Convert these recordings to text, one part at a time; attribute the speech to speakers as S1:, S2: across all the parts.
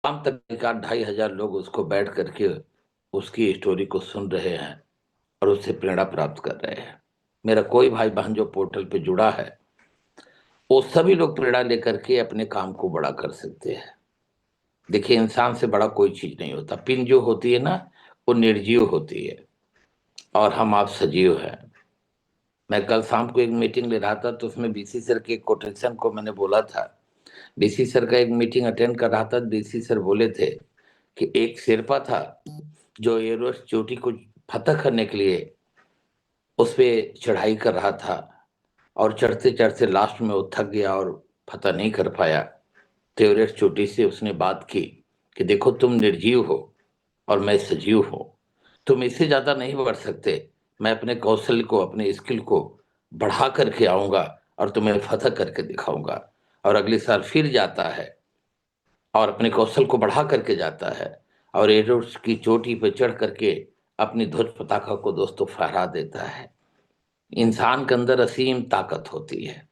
S1: शाम तक 2,500 लोग उसको बैठ करके उसकी स्टोरी को सुन रहे हैं और उससे प्रेरणा प्राप्त कर रहे हैं। मेरा कोई भाई बहन जो पोर्टल पे जुड़ा है, वो सभी लोग प्रेरणा लेकर के अपने काम को बड़ा कर सकते हैं। देखिए, इंसान से बड़ा कोई चीज नहीं होता। पिन जो होती है ना, वो निर्जीव होती है और हम आप सजीव हैं। मैं कल शाम को एक मीटिंग ले रहा था, तो उसमें बीसी सर के कोटेशन को मैंने बोला था। बीसी सर का एक मीटिंग अटेंड कर रहा था। बीसी सर बोले थे कि एक शेरपा था जो एवरेस्ट चोटी को फतह करने के लिए उस पे चढ़ाई कर रहा था, और चढ़ते चढ़ते लास्ट में वो थक गया और फतह नहीं कर पाया। तो एवरेस्ट चोटी से उसने बात की कि देखो, तुम निर्जीव हो और मैं सजीव हूं। तुम इससे ज्यादा नहीं बढ़ सकते। मैं अपने कौशल को, अपने स्किल को बढ़ा करके आऊंगा और तुम्हें फतह करके दिखाऊंगा। और अगले साल फिर जाता है और अपने कौशल को बढ़ा करके जाता है और एवरेस्ट की चोटी पर चढ़ करके अपनी ध्वज पताका को दोस्तों फहरा देता है। इंसान के अंदर असीम ताकत होती है।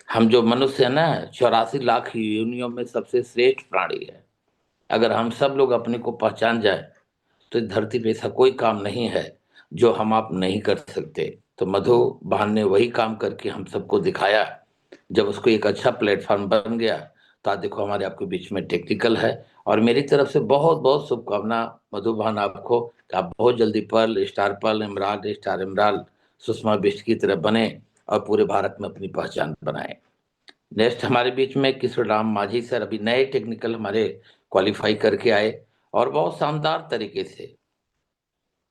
S1: हम जो मनुष्य है ना, 84 लाख योनियों में सबसे श्रेष्ठ प्राणी है। अगर हम सब लोग अपने को पहचान जाए तो इस धरती पे ऐसा कोई काम नहीं है जो हम आप नहीं कर सकते। तो मधु बहन ने वही काम करके हम सबको दिखाया। जब उसको एक अच्छा प्लेटफॉर्म बन गया, तो आज देखो हमारे आपके बीच में टेक्निकल है। और मेरी तरफ से बहुत बहुत शुभकामना मधु बहन आपको, कि आप बहुत जल्दी pearl, star pearl, emerald, star emerald, Sushma Bisht की तरह बने और पूरे भारत में अपनी पहचान बनाए। नेक्स्ट हमारे बीच में किशोर राम माझी सर, अभी नए टेक्निकल हमारे क्वालिफाई करके आए, और बहुत शानदार तरीके से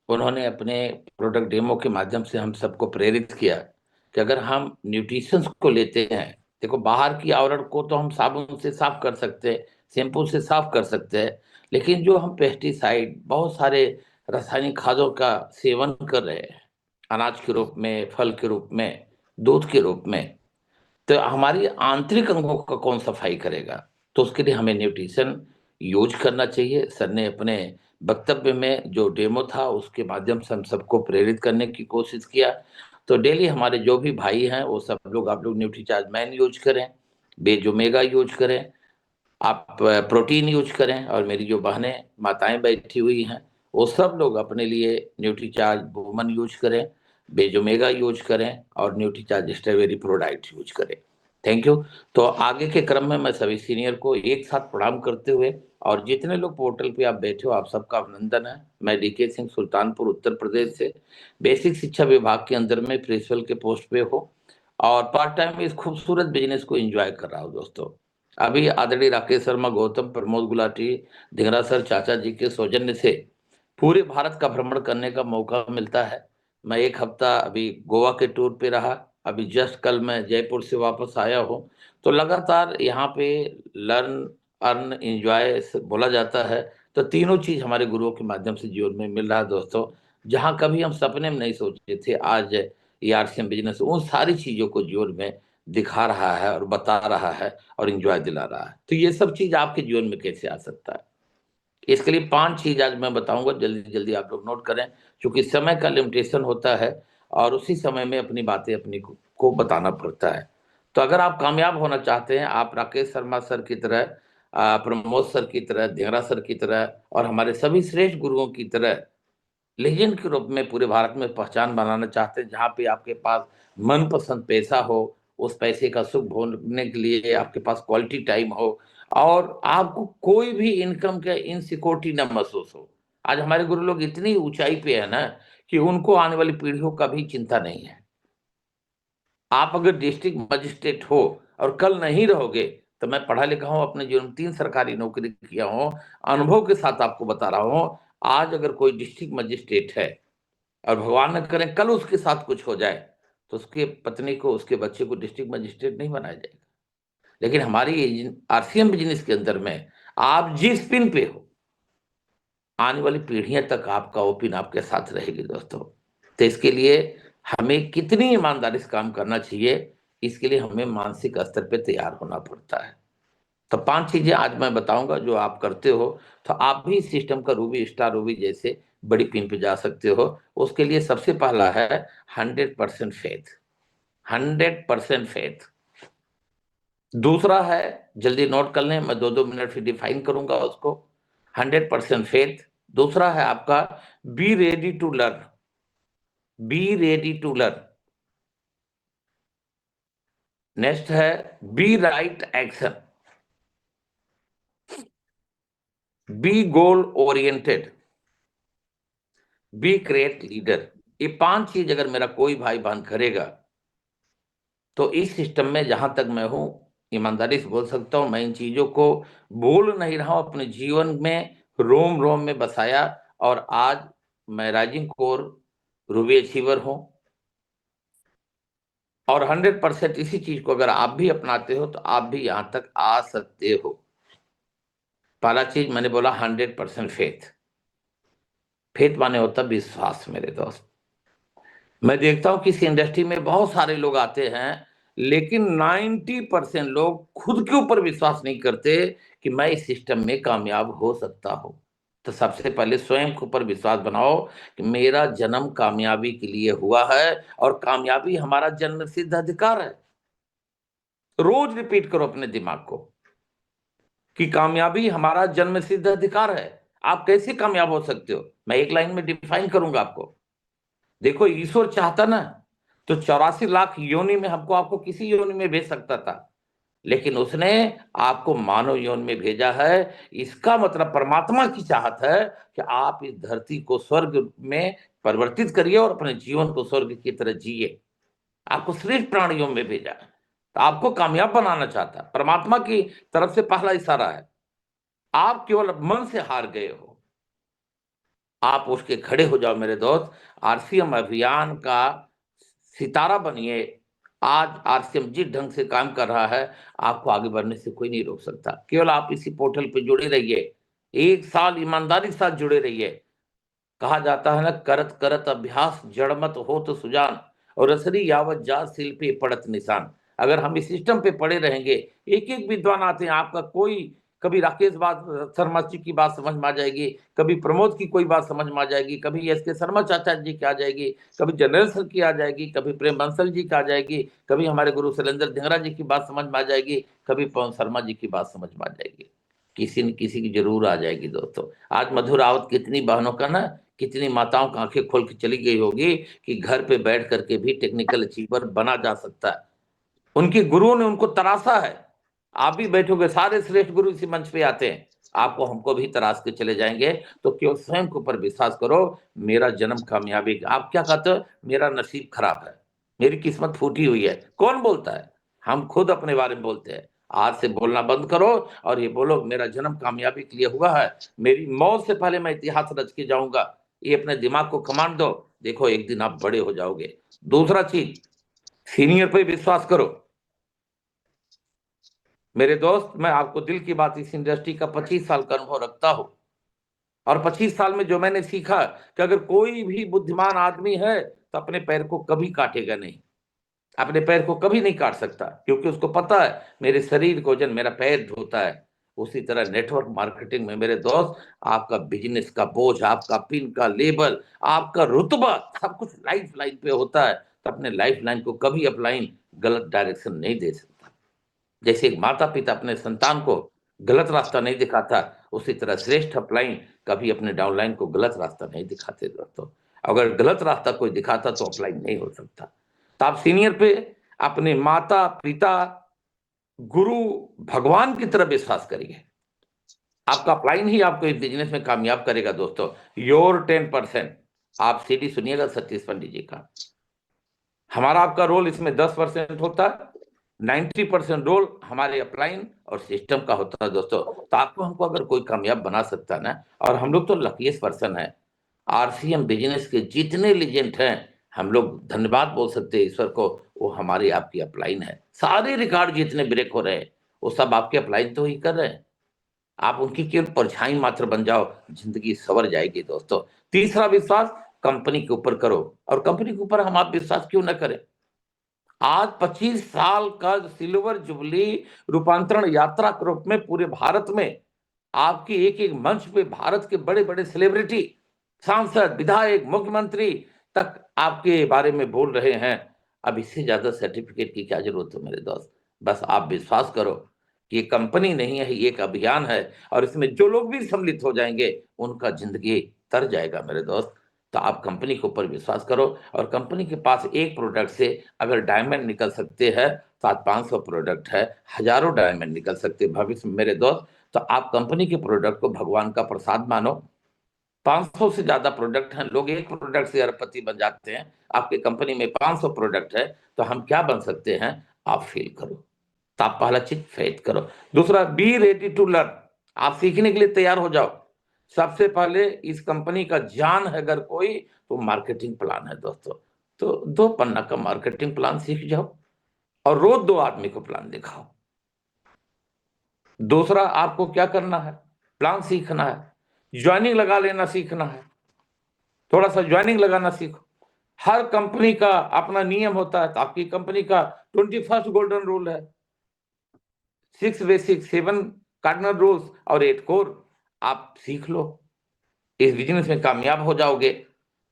S1: उन्होंने अपने प्रोडक्ट डेमो के माध्यम से हम सबको प्रेरित किया कि अगर हम न्यूट्रिशंस को लेते हैं, देखो बाहर की आवरण को तो हम साबुन से साफ कर सकते हैं, शैम्पू से साफ कर सकते हैं, लेकिन जो हम पेस्टिसाइड, बहुत सारे रासायनिक खादों का सेवन कर रहे हैं, अनाज के रूप में, फल के रूप में, दूध के रूप में, तो हमारी आंतरिक अंगों का कौन सफाई करेगा? तो उसके लिए हमें न्यूट्रिशन यूज करना चाहिए। सर ने अपने वक्तव्य में जो डेमो था उसके माध्यम से हम सबको प्रेरित करने की कोशिश किया। तो डेली हमारे जो भी भाई हैं वो सब लोग, आप लोग न्यूट्रीचार्ज मैन यूज करें, बेज ओमेगा यूज करें, आप प्रोटीन यूज करें, और मेरी जो बहनें माताएं बैठी हुई हैं वो सब लोग अपने लिए न्यूट्रीचार्ज वुमन यूज करें, बेजोमेगा यूज करें और न्यूट्रीचार्ज स्ट्रॉबेरी प्रोडाक्ट यूज करें। Thank you. तो आगे के क्रम में मैं सभी सीनियर को एक साथ प्रणाम करते हुए, और जितने लोग पोर्टल पे आप बैठे हो आप सबका अभिनंदन है। मैं डीके सिंह, सुल्तानपुर उत्तर प्रदेश से बेसिक शिक्षा विभाग के अंदर में प्रिंसिपल के पोस्ट पे हो, और पार्ट टाइम इस खूबसूरत बिजनेस को एंजॉय कर रहा हूँ दोस्तों। अभी आदरणीय राकेश शर्मा, गौतम, प्रमोद गुलाटी, ढिंगरा सर, चाचा जी के सौजन्य से पूरे भारत का भ्रमण करने का मौका मिलता है। मैं एक हफ्ता अभी गोवा के टूर पे रहा, अभी जस्ट कल मैं जयपुर से वापस आया हूँ। तो लगातार यहाँ पे लर्न, अर्न, एंजॉय बोला जाता है। तो तीनों चीज हमारे गुरुओं के माध्यम से जीवन में मिल रहा है दोस्तों। जहाँ कभी हम सपने में नहीं सोचे थे, आज ये आरसीएम बिजनेस उन सारी चीजों को जीवन में दिखा रहा है और बता रहा है और इंजॉय दिला रहा है। तो ये सब चीज आपके जीवन में कैसे आ सकता है? इसके लिए 5 चीज आज मैं बताऊंगा, जल्दी जल्दी आप लोग नोट करें, क्योंकि समय का लिमिटेशन होता है और उसी समय में अपनी बातें अपनी को बताना पड़ता है। तो अगर आप कामयाब होना चाहते हैं, आप राकेश शर्मा सर की तरह, प्रमोद सर की तरह, ढेंगरा सर की तरह और हमारे सभी श्रेष्ठ गुरुओं की तरह लेजेंड के रूप में पूरे भारत में पहचान बनाना चाहते हैं, जहाँ पे आपके पास मनपसंद पैसा हो, उस पैसे का सुख भोगने के लिए आपके पास क्वालिटी टाइम हो, और आपको कोई भी इनकम का इनसिक्योरिटी न महसूस हो। आज हमारे गुरु लोग इतनी ऊंचाई पे है ना, कि उनको आने वाली पीढ़ियों का भी चिंता नहीं है। आप अगर डिस्ट्रिक्ट मजिस्ट्रेट हो और कल नहीं रहोगे, तो मैं पढ़ा लिखा हूँ, अपने जीवन में 3 सरकारी नौकरी किया हूँ, अनुभव के साथ आपको बता रहा हूँ। आज अगर कोई डिस्ट्रिक्ट मजिस्ट्रेट है और भगवान न करे कल उसके साथ कुछ हो जाए, तो उसके पत्नी को, उसके बच्चे को डिस्ट्रिक्ट मजिस्ट्रेट नहीं बनाया जाएगा। लेकिन हमारी आरसीएम बिजनेस के अंदर में आप जिस पिन पे हो, आने वाली पीढ़ियां तक आपका वो पिन आपके साथ रहेगी दोस्तों। तो इसके लिए हमें कितनी ईमानदारी से काम करना चाहिए, इसके लिए हमें मानसिक स्तर पे तैयार होना पड़ता है। तो 5 चीजें आज मैं बताऊंगा जो आप करते हो, तो आप भी सिस्टम का रूबी, स्टार रूबी जैसे बड़ी पिन पे जा सकते हो। उसके लिए सबसे पहला है 100% फेथ। 100% फेथ। दूसरा है, जल्दी नोट कर लें, मैं 2-2 मिनट फिर डिफाइन करूंगा उसको। 100% फेथ। दूसरा है आपका be ready to learn. Be ready to learn. Next है be right action. Be goal oriented. Be create leader. ये 5 चीज अगर मेरा कोई भाई बहन करेगा तो इस सिस्टम में जहां तक मैं हूं, ईमानदारी से बोल सकता हूं, मैं इन चीजों को बोल नहीं रहा हूं, अपने जीवन में रोम रोम में बसाया। और आज मैं राइजिंग कोर रूबी अचीवर हूं। और 100% इसी चीज को अगर आप भी अपनाते हो तो आप भी यहां तक आ सकते हो। पहला चीज मैंने बोला 100% फेथ। फेथ माने होता विश्वास मेरे दोस्त। मैं देखता हूं कि इस इंडस्ट्री में बहुत सारे लोग आते हैं, लेकिन 90% लोग खुद के ऊपर विश्वास नहीं करते कि मैं इस सिस्टम में कामयाब हो सकता हूं। तो सबसे पहले स्वयं के ऊपर विश्वास बनाओ कि मेरा जन्म कामयाबी के लिए हुआ है और कामयाबी हमारा जन्म सिद्ध अधिकार है। रोज रिपीट करो अपने दिमाग को कि कामयाबी हमारा जन्म सिद्ध अधिकार है। आप कैसे कामयाब हो सकते हो, मैं एक लाइन में डिफाइन करूंगा आपको। देखो, ईश्वर चाहता ना तो 84 लाख योनि में हमको आपको किसी योनि में भेज सकता था, लेकिन उसने आपको मानव योनि में भेजा है। इसका मतलब परमात्मा की चाहत है कि आप इस धरती को स्वर्ग में परिवर्तित करिए और अपने जीवन को स्वर्ग की तरह जिए। आपको श्रेष्ठ प्राणियों में भेजा है, तो आपको कामयाब बनाना चाहता है। परमात्मा की तरफ से पहला इशारा है। आप केवल मन से हार गए हो, आप उठ के खड़े हो जाओ मेरे दोस्त। आरसीएम अभियान का सितारा बनिए। आज आरसीएम जिस ढंग से काम कर रहा है, आपको आगे बढ़ने से कोई नहीं रोक सकता। केवल आप इसी पोर्टल पे जुड़े रहिए, 1 साल ईमानदारी के साथ जुड़े रहिए। कहा जाता है ना, करत करत अभ्यास जड़मत हो तो सुजान, और असरी यावत जा सिल पे पड़त निशान। अगर हम इस सिस्टम पे पड़े रहेंगे, एक एक विद्वान आते हैं, आपका कोई कभी राकेश बात शर्मा जी की बात समझ में आ जाएगी, कभी प्रमोद की कोई बात समझ में आ जाएगी, कभी एस के शर्मा चाचा जी की आ जाएगी, कभी जनरल सर की आ जाएगी, कभी प्रेम बंसल जी की आ जाएगी, कभी हमारे गुरु शैलेंद्र धिंगरा जी की बात समझ में आ जाएगी, कभी पवन शर्मा जी की बात समझ में आ जाएगी। किसी न किसी की जरूर आ जाएगी दोस्तों। आज मधुर आवत कितनी बहनों का ना, कितनी माताओं की आंखें खोल के चली गई होगी कि घर पे बैठ करके भी टेक्निकल अचीवर बना जा सकता है। उनके गुरुओं ने उनको तराशा है। आप भी बैठोगे, सारे श्रेष्ठ गुरु इसी मंच पे आते हैं, आपको हमको भी तराश के चले जाएंगे। तो केवल स्वयं के ऊपर विश्वास करो। मेरा जन्म कामयाबी, आप क्या कहते हो, मेरा नसीब खराब है, मेरी किस्मत फूटी हुई है, कौन बोलता है? हम खुद अपने बारे में बोलते हैं। आज से बोलना बंद करो और ये बोलो, मेरा जन्म कामयाबी के लिए हुआ है, मेरी मौत से पहले मैं इतिहास रच के जाऊंगा। ये अपने दिमाग को कमांड दो, देखो एक दिन आप बड़े हो जाओगे। दूसरा चीज, सीनियर पे विश्वास करो। मेरे दोस्त, मैं आपको दिल की बात, इस इंडस्ट्री का 25 साल का अनुभव रखता हूं, और 25 साल में जो मैंने सीखा कि अगर कोई भी बुद्धिमान आदमी है तो अपने पैर को कभी काटेगा नहीं, अपने पैर को कभी नहीं काट सकता, क्योंकि उसको पता है मेरे शरीर को वजन मेरा पैर ढोता है। उसी तरह नेटवर्क मार्केटिंग में मेरे दोस्त, आपका बिजनेस का बोझ, आपका पिन का लेबल, आपका रुतबा, सब कुछ लाइफ लाइन पे होता है। तो अपने लाइफ लाइन को कभी अपलाइन गलत डायरेक्शन नहीं दे सकता। जैसे एक माता पिता अपने संतान को गलत रास्ता नहीं दिखाता, उसी तरह श्रेष्ठ अपलाइन कभी अपने डाउनलाइन को गलत रास्ता नहीं दिखाते दोस्तों। अगर गलत रास्ता कोई दिखाता तो अपलाइन नहीं हो सकता। तो आप सीनियर पे अपने माता पिता, गुरु, भगवान की तरह विश्वास करिए। आपका अपलाइन ही आपको इस बिजनेस में कामयाब करेगा दोस्तों। योर 10%। आप सीडी सुनिएगा सतीश पंडित जी का। हमारा आपका रोल इसमें 10% होता है, 90% रोल हमारे अपलाइन और सिस्टम का होता है दोस्तों। तो आपको हमको अगर कोई कामयाब बना सकता है ना, और हम लोग तो लकीस्ट पर्सन है। आरसीएम बिजनेस के जितने लीजेंड हैं, हम लोग धन्यवाद बोल सकते हैं ईश्वर को, वो हमारी आपकी अपलाइन है। सारे रिकॉर्ड जितने ब्रेक हो रहे हैं वो सब आपके अपलाइन तो ही कर रहे हैं। आप उनकी केवल परछाई मात्र बन जाओ, जिंदगी सवर जाएगी दोस्तों। तीसरा विश्वास कंपनी के ऊपर करो। और कंपनी के ऊपर हम आप विश्वास क्यों ना करें? आज 25 साल का सिल्वर जुबली रूपांतरण यात्रा के रूप में पूरे भारत में आपकी एक एक मंच पे भारत के बड़े बड़े सेलिब्रिटी, सांसद, विधायक, मुख्यमंत्री तक आपके बारे में बोल रहे हैं। अब इससे ज्यादा सर्टिफिकेट की क्या जरूरत है मेरे दोस्त? बस आप विश्वास करो कि ये कंपनी नहीं है, ये एक अभियान है, और इसमें जो लोग भी सम्मिलित हो जाएंगे उनका जिंदगी तर जाएगा मेरे दोस्त। तो आप कंपनी के ऊपर विश्वास करो, और कंपनी के पास एक प्रोडक्ट से अगर डायमंड निकल सकते हैं, 700-500 प्रोडक्ट है, हजारों डायमंड निकल सकते हैं भविष्य में मेरे दोस्त। तो आप कंपनी के प्रोडक्ट को भगवान का प्रसाद मानो। 500 से ज्यादा प्रोडक्ट हैं, लोग एक प्रोडक्ट से अरबपति बन जाते हैं, आपकी कंपनी में 500 प्रोडक्ट है, तो हम क्या बन सकते हैं, आप फील करो। तो आप पहला चीज फेथ करो। दूसरा, बी रेडी टू लर्न, आप सीखने के लिए तैयार हो जाओ। सबसे पहले इस कंपनी का जान है अगर कोई, तो मार्केटिंग प्लान है दोस्तों। तो 2 पन्ना का मार्केटिंग प्लान सीख जाओ, और रोज 2 आदमी को प्लान दिखाओ। दूसरा, आपको क्या करना है, प्लान सीखना है, ज्वाइनिंग लगा लेना सीखना है, थोड़ा सा ज्वाइनिंग लगाना सीखो। हर कंपनी का अपना नियम होता है, तो आपकी कंपनी का 21st गोल्डन रूल है, 6 बेसिक, 7 कार्डिनल रूल्स और 8 कोर। आप सीख लो, इस बिजनेस में कामयाब हो जाओगे।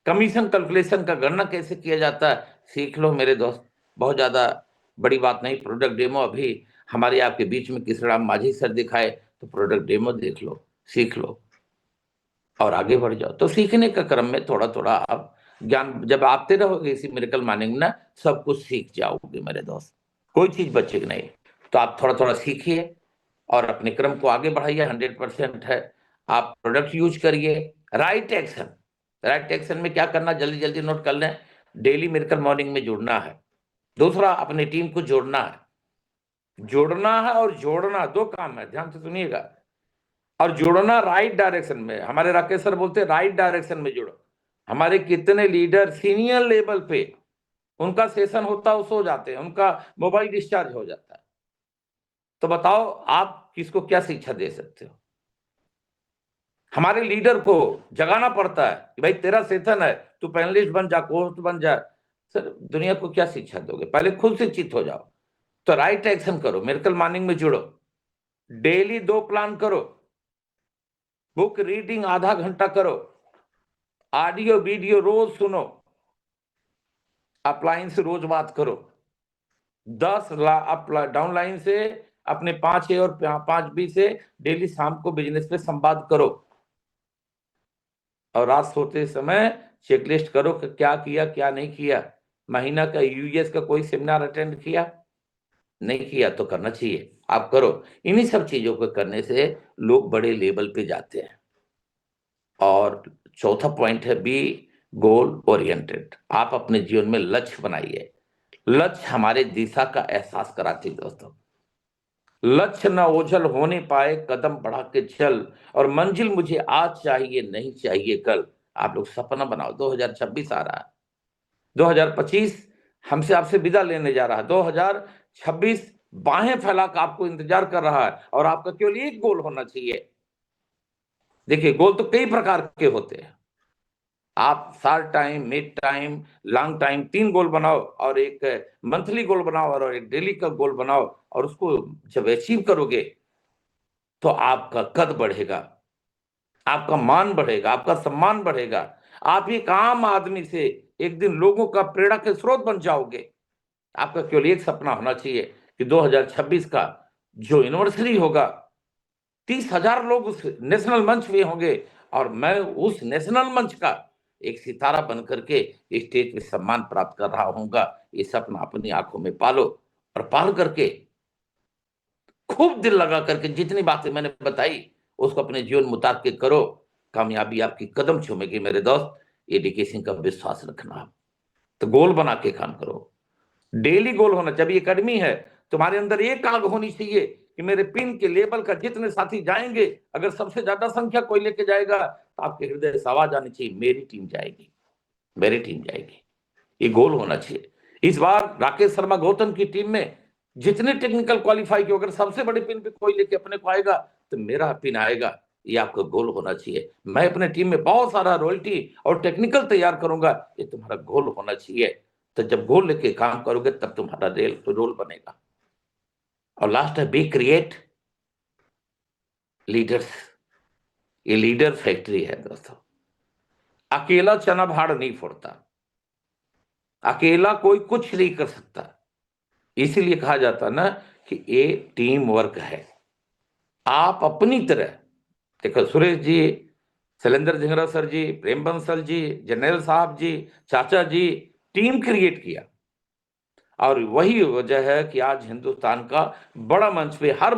S1: कमीशन कैलकुलेशन का गणना कैसे किया जाता है सीख लो मेरे दोस्त, बहुत ज्यादा बड़ी बात नहीं। प्रोडक्ट डेमो अभी हमारे आपके बीच में किशोराम माझी सर दिखाए, तो प्रोडक्ट डेमो देख लो, सीख लो और आगे बढ़ जाओ। तो सीखने का क्रम में थोड़ा थोड़ा आप ज्ञान जब आते रहोगे इसी मिरेकल माइंडिंग ना, सब कुछ सीख जाओगे मेरे दोस्त, कोई चीज बचेगी नहीं। तो आप थोड़ा थोड़ा सीखिए और अपने क्रम को आगे बढ़ाइए। 100% है, आप प्रोडक्ट यूज करिए। राइट एक्शन, राइट एक्शन में क्या करना, जल्दी जल्दी नोट कर लें। डेली मिरेकल मॉर्निंग में जुड़ना है। दूसरा, अपनी टीम को जोड़ना है। जोड़ना है और जोड़ना 2 काम है, ध्यान से सुनिएगा। और जुड़ना राइट डायरेक्शन में, हमारे राकेश सर बोलते हैं राइट डायरेक्शन में जुड़ो। हमारे कितने लीडर सीनियर लेवल पे उनका सेशन होता है, वो सो जाते हैं, उनका मोबाइल डिस्चार्ज हो जाता है। तो बताओ आप किसको क्या शिक्षा दे सकते हो। हमारे लीडर को जगाना पड़ता है कि भाई तेरा सेशन है, तू पैनलिस्ट बन जा, कोच बन जा। सर दुनिया को क्या शिक्षा दोगे, पहले खुद शिक्षित हो जाओ। तो राइट एक्शन करो, मिरेकल मॉर्निंग में जुड़ो, डेली 2 प्लान करो, बुक रीडिंग आधा घंटा करो, ऑडियो वीडियो रोज सुनो, अपलाइन से रोज बात करो, 10 अप डाउनलाइन से अपने 5A और 5B से डेली शाम को बिजनेस पे संवाद करो। और रात सोते समय चेकलिस्ट करो कि क्या किया क्या नहीं किया। महीना का यूएस का कोई सेमिनार अटेंड किया, नहीं किया तो करना चाहिए, आप करो। इन्हीं सब चीजों को करने से लोग बड़े लेवल पे जाते हैं। और चौथा पॉइंट है, बी गोल ओरिएंटेड। आप अपने जीवन में लक्ष्य बनाइए। लक्ष्य हमारे दिशा का एहसास कराती है दोस्तों। लक्ष्य न ओझल होने पाए, कदम बढ़ा के चल, और मंजिल मुझे आज चाहिए नहीं चाहिए कल। आप लोग सपना बनाओ, 2026 आ रहा है, 2025 हमसे आपसे विदा लेने जा रहा है, 2026 बाहें फैला कर आपको इंतजार कर रहा है, और आपका केवल एक गोल होना चाहिए। देखिए, गोल तो कई प्रकार के होते हैं, आप short time, mid time, long time, 3 गोल बनाओ, और एक मंथली गोल बनाओ और एक डेली का गोल बनाओ, और उसको जब अचीव करोगे तो आपका कद बढ़ेगा, आपका मान बढ़ेगा, आपका सम्मान बढ़ेगा। आप एक आम आदमी से एक दिन लोगों का प्रेरणा के स्रोत बन जाओगे। आपका केवल एक सपना होना चाहिए कि 2026 का जो एनिवर्सरी होगा, 30,000 लोग उस नेशनल मंच पे होंगे, और मैं उस नेशनल मंच का एक सितारा बन करके स्टेज पे सम्मान प्राप्त कर रहा हूँगा। ये सपना अपनी आंखों में पालो, और पाल करके खूब दिल लगा करके जितनी बातें मैंने बताई उसको अपने जीवन में उतार के करो। कामयाबी आपकी कदम चूमेगी मेरे दोस्त, एडुकेशन का विश्वास रखना। तो गोल बना के काम करो, डेली गोल होना चाहिए। एकेडमी है, तुम्हारे अंदर एक आग होनी चाहिए कि मेरे पिन के लेवल का जितने साथी जाएंगे, अगर सबसे ज्यादा संख्या कोई लेके जाएगा तो आपके हृदय से आवाज आनी चाहिए, मेरी टीम जाएगी, मेरी टीम जाएगी। ये गोल होना चाहिए। इस बार राकेश शर्मा गौतम की टीम में जितने टेक्निकल क्वालिफाई किए, अगर सबसे बड़े पिन पे कोई लेके अपने को आएगा तो मेरा पिन आएगा। ये आपका गोल होना चाहिए। मैं अपने टीम में बहुत सारा रॉयल्टी और टेक्निकल तैयार करूंगा, ये तुम्हारा गोल होना चाहिए। तो जब गोल लेके काम करोगे तब तुम्हारा रोल बनेगा। और लास्ट है, बी क्रिएट लीडर्स। ये लीडर फैक्ट्री है दोस्तों। अकेला चना भाड़ नहीं फोड़ता, अकेला कोई कुछ नहीं कर सकता। इसीलिए कहा जाता ना कि ये टीम वर्क है। आप अपनी तरह देखो, सुरेश जी, शैलेंद्र धिंगरा सर जी, प्रेम बंसल जी, जनरल साहब जी, चाचा जी, टीम क्रिएट किया। और वही वजह है कि आज हिंदुस्तान का बड़ा मंच पे हर